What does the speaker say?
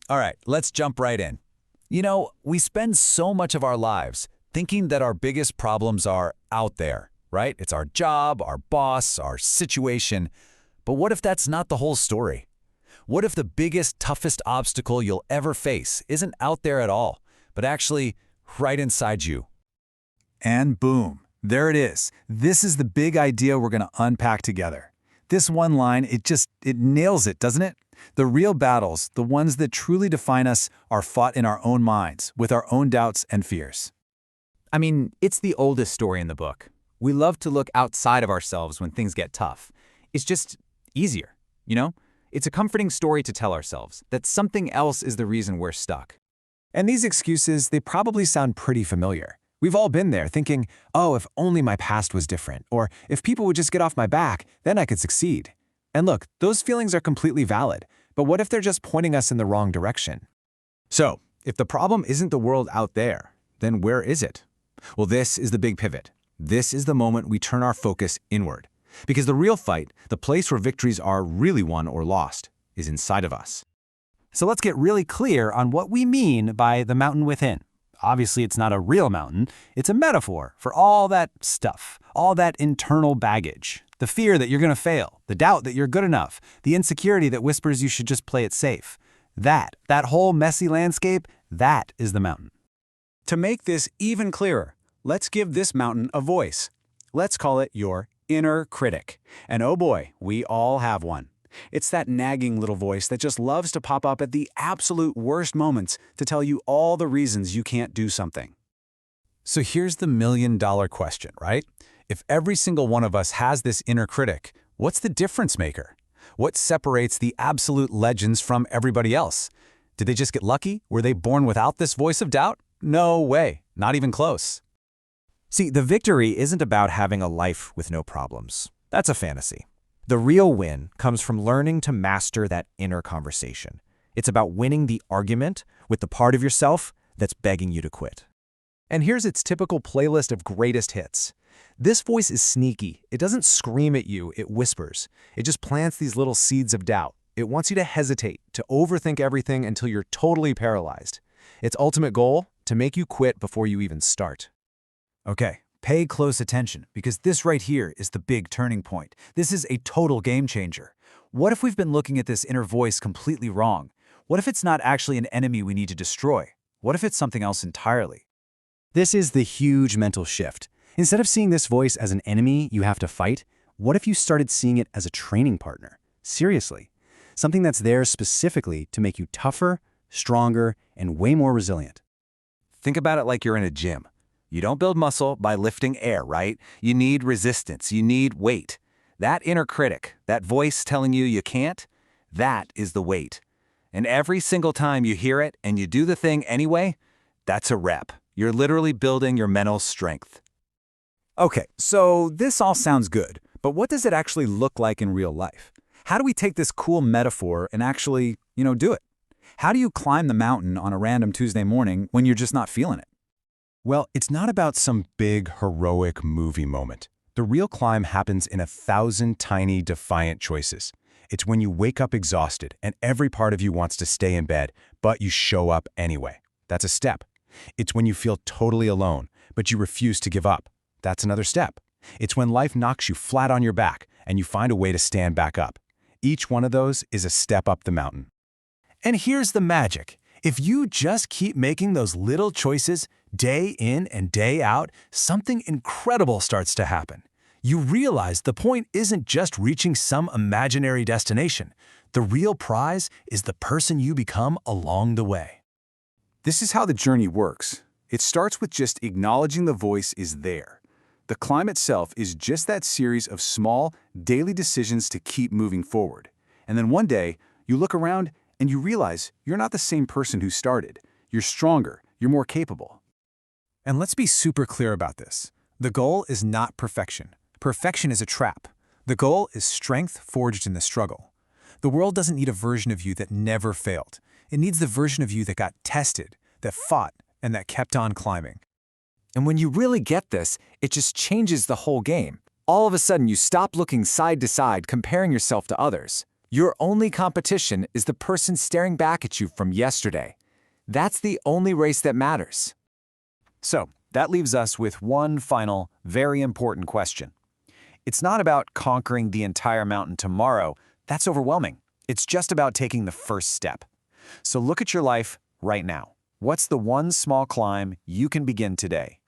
All right, let's jump right in. We spend so much of our lives thinking that our biggest problems are out there, right? It's our job, our boss, our situation. But what if that's not the whole story? What if the biggest, toughest obstacle you'll ever face isn't out there at all, but actually right inside you? And boom, there it is. This is the big idea we're going to unpack together. This one line, it nails it, doesn't it? The real battles, the ones that truly define us, are fought in our own minds, with our own doubts and fears. I mean, it's the oldest story in the book. We love to look outside of ourselves when things get tough. It's just easier, you know? It's a comforting story to tell ourselves that something else is the reason we're stuck. And these excuses, they probably sound pretty familiar. We've all been there thinking, oh, if only my past was different, or if people would just get off my back, then I could succeed. And look, those feelings are completely valid, but what if they're just pointing us in the wrong direction? So, if the problem isn't the world out there, then where is it? Well, this is the big pivot. This is the moment we turn our focus inward. Because the real fight, the place where victories are really won or lost, is inside of us. So let's get really clear on what we mean by the mountain within. Obviously, it's not a real mountain. It's a metaphor for all that stuff, all that internal baggage. The fear that you're going to fail, the doubt that you're good enough, the insecurity that whispers you should just play it safe. That whole messy landscape, that is the mountain. To make this even clearer, let's give this mountain a voice. Let's call it your inner critic. And oh boy, we all have one. It's that nagging little voice that just loves to pop up at the absolute worst moments to tell you all the reasons you can't do something. So here's the million-dollar question, right? If every single one of us has this inner critic, what's the difference maker? What separates the absolute legends from everybody else? Did they just get lucky? Were they born without this voice of doubt? No way, not even close. See, the victory isn't about having a life with no problems. That's a fantasy. The real win comes from learning to master that inner conversation. It's about winning the argument with the part of yourself that's begging you to quit. And here's its typical playlist of greatest hits. This voice is sneaky. It doesn't scream at you, it whispers. It just plants these little seeds of doubt. It wants you to hesitate, to overthink everything until you're totally paralyzed. Its ultimate goal? To make you quit before you even start. Okay, pay close attention, because this right here is the big turning point. This is a total game changer. What if we've been looking at this inner voice completely wrong? What if it's not actually an enemy we need to destroy? What if it's something else entirely? This is the huge mental shift. Instead of seeing this voice as an enemy you have to fight, what if you started seeing it as a training partner? Seriously. Something that's there specifically to make you tougher, stronger, and way more resilient. Think about it like you're in a gym. You don't build muscle by lifting air, right? You need resistance. You need weight. That inner critic, that voice telling you can't, that is the weight. And every single time you hear it and you do the thing anyway, that's a rep. You're literally building your mental strength. Okay, so this all sounds good, but what does it actually look like in real life? How do we take this cool metaphor and actually, do it? How do you climb the mountain on a random Tuesday morning when you're just not feeling it? Well, it's not about some big, heroic movie moment. The real climb happens in 1,000 tiny, defiant choices. It's when you wake up exhausted and every part of you wants to stay in bed, but you show up anyway. That's a step. It's when you feel totally alone, but you refuse to give up. That's another step. It's when life knocks you flat on your back and you find a way to stand back up. Each one of those is a step up the mountain. And here's the magic. If you just keep making those little choices day in and day out, something incredible starts to happen. You realize the point isn't just reaching some imaginary destination. The real prize is the person you become along the way. This is how the journey works. It starts with just acknowledging the voice is there. The climb itself is just that series of small, daily decisions to keep moving forward. And then one day, you look around and you realize you're not the same person who started. You're stronger, you're more capable. And let's be super clear about this. The goal is not perfection. Perfection is a trap. The goal is strength forged in the struggle. The world doesn't need a version of you that never failed. It needs the version of you that got tested, that fought, and that kept on climbing. And when you really get this, it just changes the whole game. All of a sudden, you stop looking side to side, comparing yourself to others. Your only competition is the person staring back at you from yesterday. That's the only race that matters. So, that leaves us with one final, very important question. It's not about conquering the entire mountain tomorrow. That's overwhelming. It's just about taking the first step. So look at your life right now. What's the one small climb you can begin today?